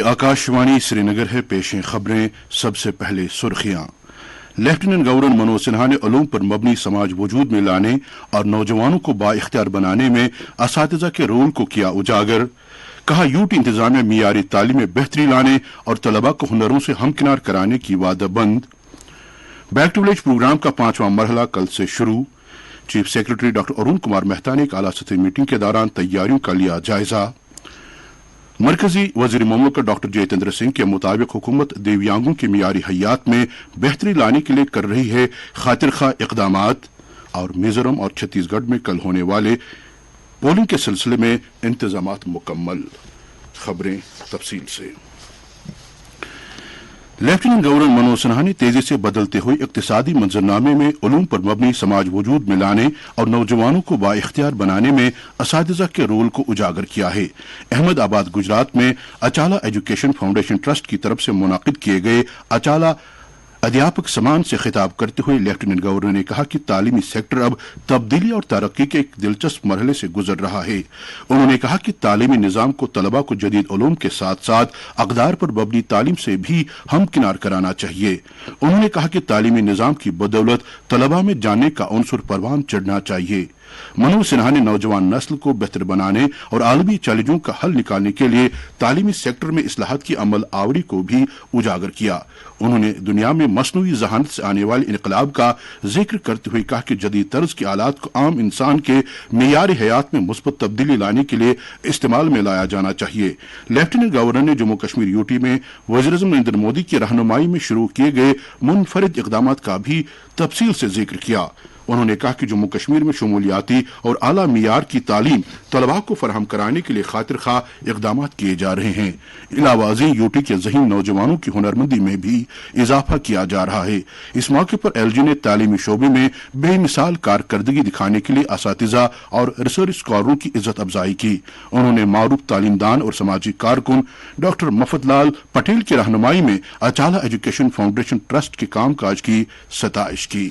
आकाशवाणी श्रीनगर है। पेशें खबरें। सबसे पहले सुर्खियां। लेफ्टिनेंट गवर्नर मनोज सिन्हा ने उलूम पर मबनी समाज वजूद में लाने और नौजवानों को बाइख्तियार बनाने में असातिज़ा के रोल को किया उजागर। कहा, यूटी इंतजामिया मियारी तालीम में बेहतरी लाने और तलबा को हुनरों से हमकिनार कराने की वादाबंद। बैक टू विलेज प्रोग्राम का 5वां मरहला कल से शुरू। Chief secretary doctor Arun Kumar Mehta ने एक आला सतही मीटिंग के दौरान तैयारियों का लिया जायजा। मरकजी वजीर मुमलिकत डॉक्टर जितेंद्र सिंह के मुताबिक हुकूमत दिव्यांगों की मियारी हयात में बेहतरी लाने के लिए कर रही है खातिर खा इकदामात। और मिजोरम और छत्तीसगढ़ में कल होने वाले पोलिंग के सिलसिले में इंतजामात मुकम्मल। खबरें तफसील से। लेफ्टिनेंट गवर्नर मनोज सिन्हा ने तेजी से बदलते हुए इक्तिसादी मंजरनामे में उलूम पर मबनी समाज वजूद में लाने और नौजवानों को बाइख्तियार बनाने में असातिज़ा के रोल को उजागर किया है। अहमदाबाद गुजरात में अचाला एजुकेशन फाउंडेशन ट्रस्ट की तरफ से मुनाकिद किए गए अचाला अध्यापक सम्मान से खिताब करते हुए लेफ्टिनेंट गवर्नर ने कहा कि तालीमी सेक्टर अब तब्दीली और तरक्की के एक दिलचस्प मरहले से गुजर रहा है। उन्होंने कहा कि तालीमी निजाम को तलबा को जदीद उलूम के साथ साथ अक़दार पर मबनी तालीम से भी हमकिनार कराना चाहिए। उन्होंने कहा कि तालीमी निजाम की बदौलत तलबा में जानने का उनसुर परवान चढ़ना चाहिए। मनोज सिन्हा ने नौजवान नस्ल को बेहतर बनाने और आलमी चैलेंजों का हल निकालने के लिए तालीमी सेक्टर में इस्लाहात की अमल आवरी को भी उजागर किया। उन्होंने दुनिया में मसनूई जहानत से आने वाले इनकलाब का जिक्र करते हुए कहा कि जदीद तर्ज की आलात को आम इंसान के मेयार हयात में मुस्बत तब्दीली लाने के लिए इस्तेमाल में लाया जाना चाहिए। लेफ्टिनेंट गवर्नर ने जम्मू कश्मीर यूटी में वज़ीर-ए-आज़म नरेंद्र मोदी की रहनुमाई में शुरू किए गए मुनफरिद इक़दाम का भी तफसील से जिक्र किया। उन्होंने कहा कि जम्मू कश्मीर में शमूलियाती और आला मियार की तालीम तलबा को फराहम कराने के लिए खातिर खा इक़दाम किए जा रहे हैं। इलावाज़ी यूटी के ज़हीन नौजवानों की हुनरमंदी में भी इजाफा किया जा रहा है। इस मौके पर एलजी ने तालीमी शोबे में बेमिसाल कारकर्दगी दिखाने के लिए असातिज़ा और रिसर्च स्कॉलरों की इज्जत अफजाई की। उन्होंने मारूफ तालीमदान और समाजी कारकुन डॉक्टर मफतलाल पटेल की रहनुमाई में अचाला एजुकेशन फाउंडेशन ट्रस्ट के कामकाज की सताइश की।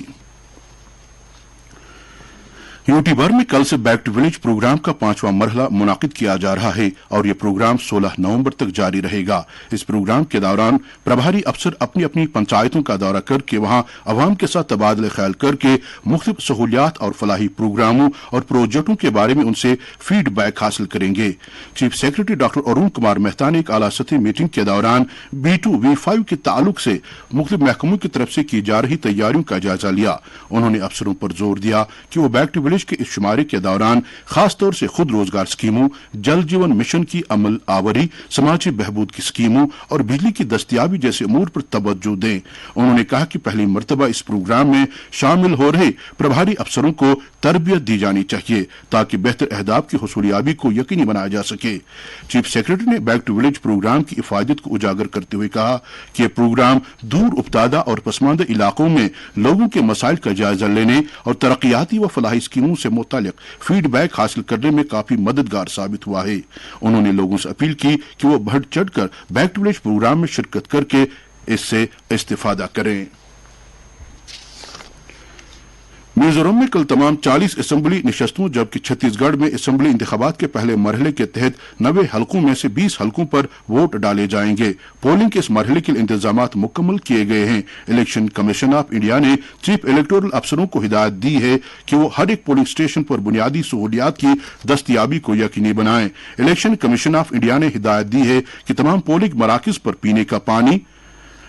यूटी भर में कल से बैक टू विलेज प्रोग्राम का 5वां मरहला मुनाकिद किया जा रहा है और ये प्रोग्राम 16 नवंबर तक जारी रहेगा। इस प्रोग्राम के दौरान प्रभारी अफसर अपनी अपनी पंचायतों का दौरा करके वहां अवाम के साथ तबादला ख्याल करके मुख्तलिफ सहूलियात और फलाही प्रोग्रामों और प्रोजेक्टों के बारे में उनसे फीडबैक हासिल करेंगे। Chief secretary doctor Arun Kumar Mehta ने एक आला सतही मीटिंग के दौरान B2 V5 के ताल्लुक से मुख्तलिफ महकमों की तरफ से की जा रही तैयारियों का जायजा लिया। उन्होंने अफसरों पर जोर दिया कि वो बैक टू विलेज के इस शुमारे के दौरान खासतौर से खुद रोजगार स्कीमों, जल जीवन मिशन की अमल आवरी, समाजी बहबूद की स्कीमों और बिजली की दस्तयाबी जैसे अमूर पर तवज्जो दें। उन्होंने कहा कि पहली मर्तबा इस प्रोग्राम में शामिल हो रहे प्रभारी अफसरों को तरबियत दी जानी चाहिए ताकि बेहतर अहदाफ की हुसूलियाबी को यकीनी बनाया जा सके। चीफ सेक्रेटरी ने बैक टू विलेज प्रोग्राम की इफादत को उजागर करते हुए कहा कि यह प्रोग्राम दूर उपतादा और पसमानदा इलाकों में लोगों के मसाइल का जायजा लेने और तरक्याती व फलाही स्कीमों से मुतालिक फीडबैक हासिल करने में काफी मददगार साबित हुआ है। उन्होंने लोगों से अपील की कि वो बढ़ चढ़कर बैक टू विलेज प्रोग्राम में शिरकत करके इससे इस्तिफादा करें। मिजोरम में कल तमाम 40 असम्बली निशस्तों जबकि छत्तीसगढ़ में असम्बली इंतखाबात के पहले मरहले के तहत 90 हलकों में से 20 हलकों पर वोट डाले जाएंगे। पोलिंग के इस मरहले के लिए इंतजामात मुकम्मल किए गए हैं। इलेक्शन कमीशन ऑफ इंडिया ने चीफ इलेक्टोरल अफसरों को हिदायत दी है कि वो हर एक पोलिंग स्टेशन पर बुनियादी सहूलियात की दस्तयाबी को यकीनी बनाएं। इलेक्शन कमीशन ऑफ इंडिया ने हिदायत दी है कि तमाम पोलिंग मराकज पर पीने का पानी,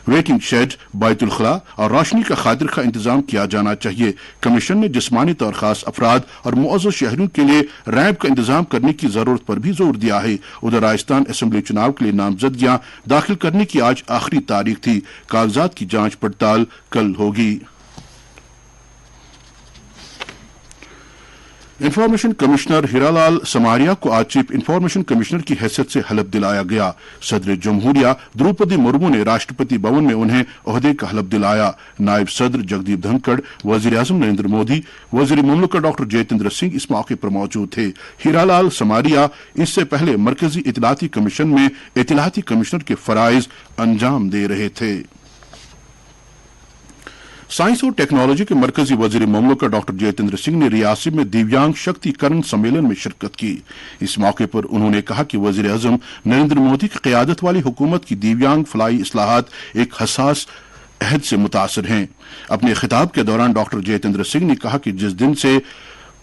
वेटिंग शेड, बैतुल खला और रोशनी का खातिर का इंतजाम किया जाना चाहिए। कमीशन ने जिस्मानी तौर खास अफराद और मुअज़्ज़ज़ शहरियों के लिए रैंप का इंतजाम करने की जरूरत पर भी जोर दिया है। उधर राजस्थान असेंबली चुनाव के लिए नामजदगियां दाखिल करने की आज आखिरी तारीख थी। कागजात की जांच पड़ताल कल होगी। इंफॉर्मेशन कमिश्नर हीरालाल समारिया को आज चीफ इंफॉर्मेशन कमिश्नर की हैसियत से हलफ दिलाया गया। सदर जमहूरिया द्रौपदी मुर्मू ने राष्ट्रपति भवन में उन्हें ओहदे का हलफ दिलाया। नायब सदर जगदीप धनखड़, वज़ीर-ए-आज़म नरेंद्र मोदी, वज़ीर मुमलिकत डॉक्टर जितेंद्र सिंह इस मौके पर मौजूद थे। हीरालाल समारिया इससे पहले मरकजी इत्तलाती कमीशन में इत्तलाती कमिश्नर के फराइज अंजाम दे रहे थे। साइंस और टेक्नोलॉजी के मरकजी वजीर ममलकत डॉक्टर जितेंद्र सिंह ने रियासी में दिव्यांग शक्तिकरण सम्मेलन में शिरकत की। इस मौके पर उन्होंने कहा कि वजीर आजम नरेंद्र मोदी की क़यादत वाली हुकूमत की दिव्यांग फलाई इस्लाहात एक हसास अहद से मुतासर हैं। अपने खिताब के दौरान डॉक्टर जितेंद्र सिंह ने कहा कि जिस दिन से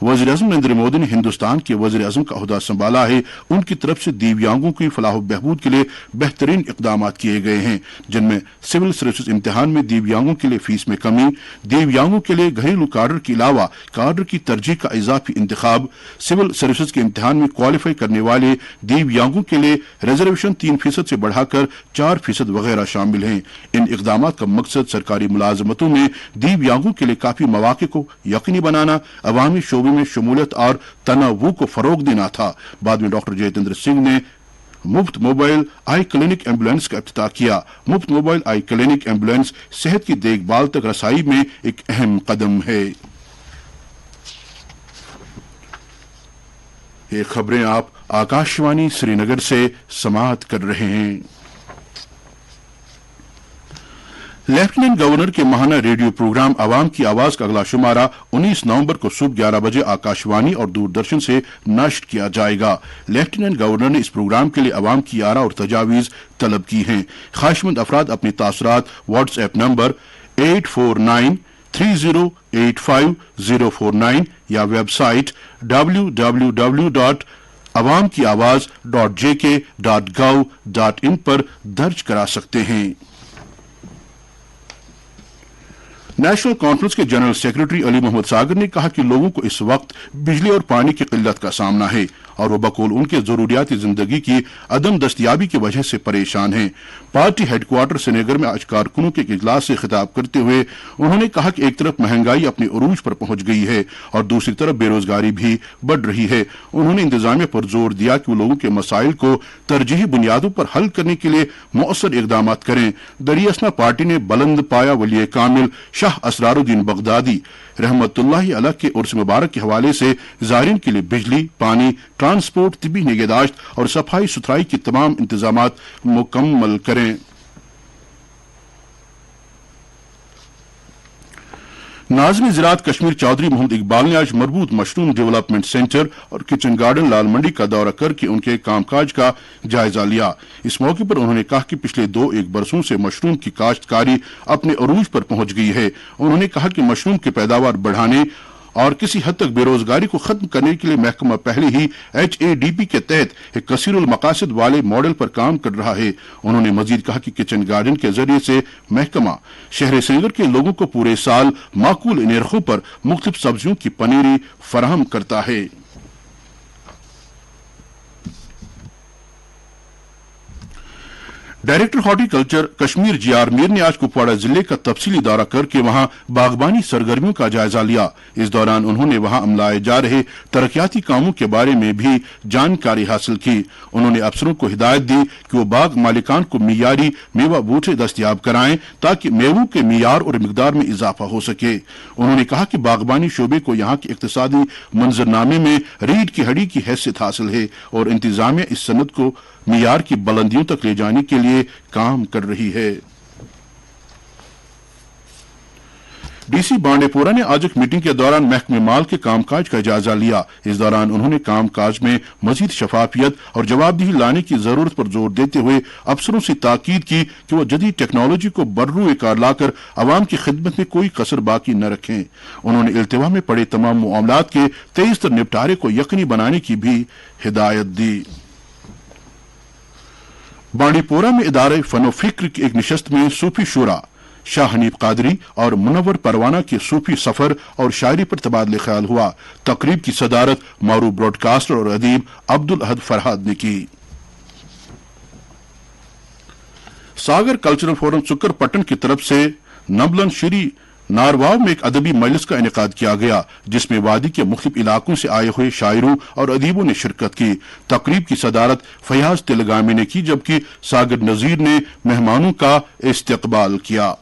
वज़ीर आज़म नरेंद्र मोदी ने हिंदुस्तान के वज़ीर आज़म का ओहदा संभाला है, उनकी तरफ से दिव्यांगों की फलाह बहबूद के लिए बेहतरीन इकदाम किए गए हैं, जिनमें सिविल सर्विसेज इम्तिहान में दिव्यांगों के लिए फीस में कमी, दिव्यांगों के लिए घरेलू कार्डर के अलावा कार्डर की तरजीह का इजाफी इंतखाब, सिविल सर्विसेज के इम्तिहान में क्वालिफाई करने वाले दिव्यांगों के लिए रिजर्वेशन 3% से बढ़ाकर 4% वगैरह शामिल हैं। इन इकदाम का मकसद सरकारी मुलाजमतों में दिव्यांगों के लिए काफी मौके को यकीनी बनाना, अवामी शोबे में शमूलियत और तनावु को फरोग देना था। बाद में डॉक्टर जितेंद्र सिंह ने मुफ्त मोबाइल आई क्लिनिक एम्बुलेंस का इफ्तिताह किया। मुफ्त मोबाइल आई क्लिनिक एम्बुलेंस सेहत की देखभाल तक रसाई में एक अहम कदम है। ये खबरें आप आकाशवाणी श्रीनगर से समाअत कर रहे हैं। लेफ्टिनेंट गवर्नर के माहाना रेडियो प्रोग्राम अवाम की आवाज का अगला शुमारा 19 नवंबर को सुबह 11 बजे आकाशवाणी और दूरदर्शन से नश्र किया जाएगा। लेफ्टिनेंट गवर्नर ने इस प्रोग्राम के लिए अवाम की आरा और तजावीज तलब की हैं। ख्वाहिशमंद अफराद अपने तासरात व्हाट्सएप नंबर 849308549 या वेबसाइट www.awamkiawaz.jk.gov.in पर दर्ज करा सकते हैं। नेशनल कॉन्फ्रेंस के जनरल सेक्रेटरी अली मोहम्मद सागर ने कहा कि लोगों को इस वक्त बिजली और पानी की किल्लत का सामना है और वो बकौल उनके जरूरियाती जिंदगी की अदम दस्तयाबी की वजह से परेशान हैं। पार्टी हेडक्वार्टर श्रीनगर में आज कारकुनों के एक इजलास से खिताब करते हुए उन्होंने कहा कि एक तरफ महंगाई अपने उरूज पर पहुंच गई है और दूसरी तरफ बेरोजगारी भी बढ़ रही है। उन्होंने इंतजामिया पर जोर दिया कि वो लोगों के मसाइल को तरजीही बुनियादों पर हल करने के लिए मौसर इकदाम करें। दरियासना पार्टी ने बुलंद पाया वली कामिल शाह असरारुद्दीन बगदादी रहमतुल्लाहि अलैह के उर्स मुबारक के हवाले से ज़ायरीन के लिए बिजली, पानी, ट्रांसपोर्ट, तिबी निगहदाश्त और सफाई सुथराई के तमाम इंतजामात मुकम्मल करें। नाज़िम ज़राअत कश्मीर चौधरी मोहम्मद इकबाल ने आज मरबूत मशरूम डेवलपमेंट सेंटर और किचन गार्डन लाल मंडी का दौरा करके उनके कामकाज का जायजा लिया। इस मौके पर उन्होंने कहा कि पिछले 2-1 बरसों से मशरूम की काश्तकारी अपने अरूज पर पहुंच गई है। उन्होंने कहा कि मशरूम की पैदावार बढ़ाने और किसी हद तक बेरोजगारी को खत्म करने के लिए महकमा पहले ही HADP के तहत एक कसीरुल मकासद वाले मॉडल पर काम कर रहा है। उन्होंने मजीद कहा कि किचन गार्डन के जरिए से महकमा शहर श्रीनगर के लोगों को पूरे साल माकूल निरखों पर मुख्तलिफ सब्जियों की पनीरी फराहम करता है। Director horticulture Kashmir GR Mir ने आज कुपवाड़ा जिले का तफसीली दौरा करके वहां बागबानी सरगर्मियों का जायजा लिया। इस दौरान उन्होंने वहां अमलाए जा रहे तरक्याती कामों के बारे में भी जानकारी हासिल की। उन्होंने अफसरों को हिदायत दी कि वो बाग मालिकान को मियारी मेवा बूटे दस्तयाब कराएं ताकि मेवों के मियार और मिकदार में इजाफा हो सके। उन्होंने कहा कि बागबानी शोबे को यहाँ के इक्तिसादी मंजरनामे में रीढ़ की हड्डी की हैसियत हासिल है और इंतजामिया इस सनत को मियार की बुलंदियों तक ले जाने के लिए काम कर रही है। DC बांडेपुरा ने आज एक मीटिंग के दौरान महकमे माल के कामकाज का जायजा लिया। इस दौरान उन्होंने कामकाज में मजीद शफाफियत और जवाबदेही लाने की जरूरत पर जोर देते हुए अफसरों से ताकीद की कि वो जदीद टेक्नोलॉजी को बर्रुए कार लाकर अवाम की खिदमत में कोई कसर बाकी न रखें। उन्होंने इल्तिवा में पड़े तमाम मामलात के तेज तर निपटारे को यकीनी बनाने की भी हिदायत दी। बांडीपोरा में इदारे फनो फिक्र की एक निशस्त में सूफी शुरा शाह हनीफ कादरी और मुनव्वर परवाना के सूफी सफर और शायरी पर तबादले ख्याल हुआ। तकरीब की सदारत मारूफ ब्रॉडकास्टर और अदीब अब्दुल अहद फरहाद ने की। सागर कल्चरल फोरम सुकरपट्टन की तरफ से नबलन श्री नारवाव में एक अदबी मजलिस का इनेकाद किया गया, जिसमें वादी के मुख्तलिफ इलाकों से आए हुए शायरों और अदीबों ने शिरकत की। तकरीब की सदारत फयाज तिलगामी ने की, जबकि सागर नजीर ने मेहमानों का इस्तकबाल किया।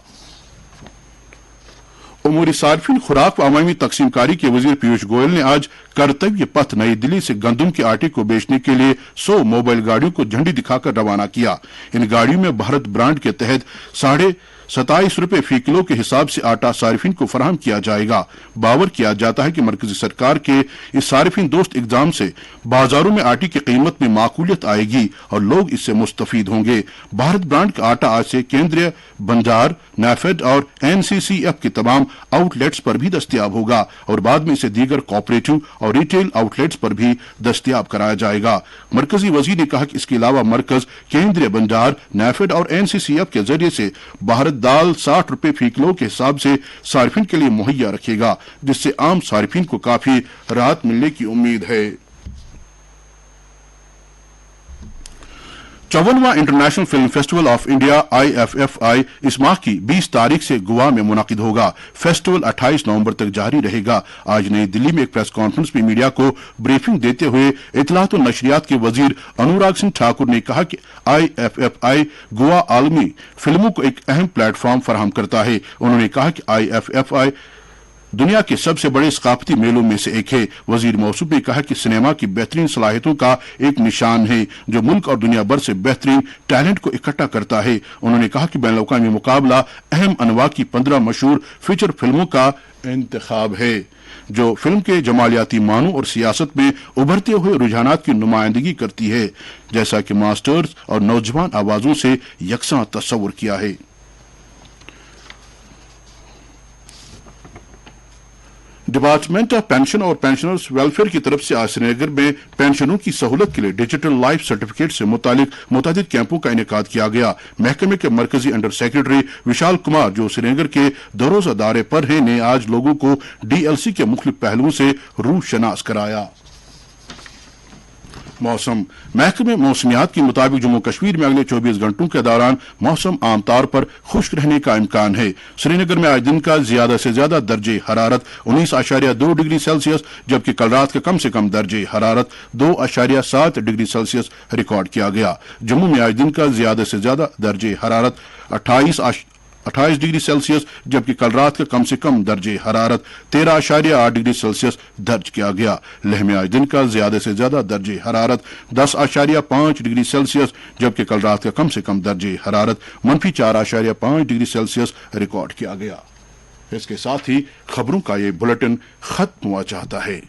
उमूरी सार्फिन खुराक व अवामी तकसीमकारी के वजीर पीयूष गोयल ने आज कर्तव्य पथ नई दिल्ली से गंदम के आटे को बेचने के लिए 100 मोबाइल गाड़ियों को झंडी दिखाकर रवाना किया। इन गाड़ियों में भारत ब्रांड के तहत 27 रुपए फी किलो के हिसाब से आटा सारिफिन को फराहम किया जाएगा। बावर किया जाता है कि मरकजी सरकार के इस सारिफिन दोस्त इक़दाम से बाजारों में आटे की कीमत में माकूलियत आएगी और लोग इससे मुस्तफीद होंगे। भारत ब्रांड का आटा आज से केंद्रीय भंडार, नाफेड और NCCF के तमाम आउटलेट्स पर भी दस्तयाब होगा और बाद में इसे दीगर कोऑपरेटिव और रिटेल आउटलेट्स पर भी दस्तयाब कराया जाएगा। मरकजी वजीर ने कहा कि इसके अलावा मरकज केंद्रीय भंडार, नाफेड और NCCF के जरिए से भारत दाल 60 रुपए फी किलो के हिसाब से सार्फिन के लिए मुहैया रखेगा, जिससे आम सार्फिन को काफी राहत मिलने की उम्मीद है। 54वां international film festival of India IFFI इस माह की 20 तारीख से गोवा में मुनाकिद होगा। फेस्टिवल 28 नवंबर तक जारी रहेगा। आज नई दिल्ली में एक प्रेस कॉन्फ्रेंस में मीडिया को ब्रीफिंग देते हुए इत्तलात और नशरियात के वजीर अनुराग सिंह ठाकुर ने कहा कि IFFI गोवा आलमी फिल्मों को एक अहम प्लेटफॉर्म फराहम करता है। उन्होंने कहा कि IFFI दुनिया के सबसे बड़े सकाफती मेलों में से एक है। वजीर मौसूफ ने कहा कि सिनेमा की बेहतरीन सलाहियतों का एक निशान है जो मुल्क और दुनिया भर से बेहतरीन टैलेंट को इकट्ठा करता है। उन्होंने कहा कि बैनुल अक़वामी मुकाबला अहम अनवा की 15 मशहूर फीचर फिल्मों का इंतखाब है जो फिल्म के जमालियाती मानों और सियासत में उभरते हुए रुझानात की नुमाइंदगी करती है, जैसा कि मास्टर्स और नौजवान आवाजों से यकसां तस्वुर किया है। डिपार्टमेंट ऑफ पेंशन और पेंशनर्स वेलफेयर की तरफ से आज श्रीनगर में पेंशनों की सहूलत के लिए डिजिटल लाइफ सर्टिफिकेट से मुतालिक कैंपों का इनेकाद किया गया। महकमे के मरकजी अंडर सेक्रेटरी विशाल कुमार, जो श्रीनगर के दौरोज़ा दौरे पर हैं, ने आज लोगों को DLC के मुख्तलिफ पहलुओं से रूशनास कराया। मौसम महकमे मौसमियात के मुताबिक जम्मू कश्मीर में अगले 24 घंटों के दौरान मौसम आमतौर पर खुश्क रहने का इम्कान है। श्रीनगर में आज दिन का ज्यादा से ज्यादा दर्जे हरारत 19.2 डिग्री सेल्सियस, जबकि कल रात का कम से कम दर्जे हरारत 2.7 डिग्री सेल्सियस रिकॉर्ड किया गया। जम्मू में आज दिन का ज्यादा से ज्यादा दर्जे हरारत 28 डिग्री सेल्सियस, जबकि कल रात का कम से कम दर्जे हरारत 13.8 डिग्री सेल्सियस दर्ज किया गया। लेह में आज दिन का ज्यादा से ज्यादा दर्जे हरारत 10.5 डिग्री सेल्सियस, जबकि कल रात का कम से कम दर्जे हरारत -4.5 डिग्री सेल्सियस रिकॉर्ड किया गया। इसके साथ ही खबरों का ये बुलेटिन खत्म हुआ चाहता है।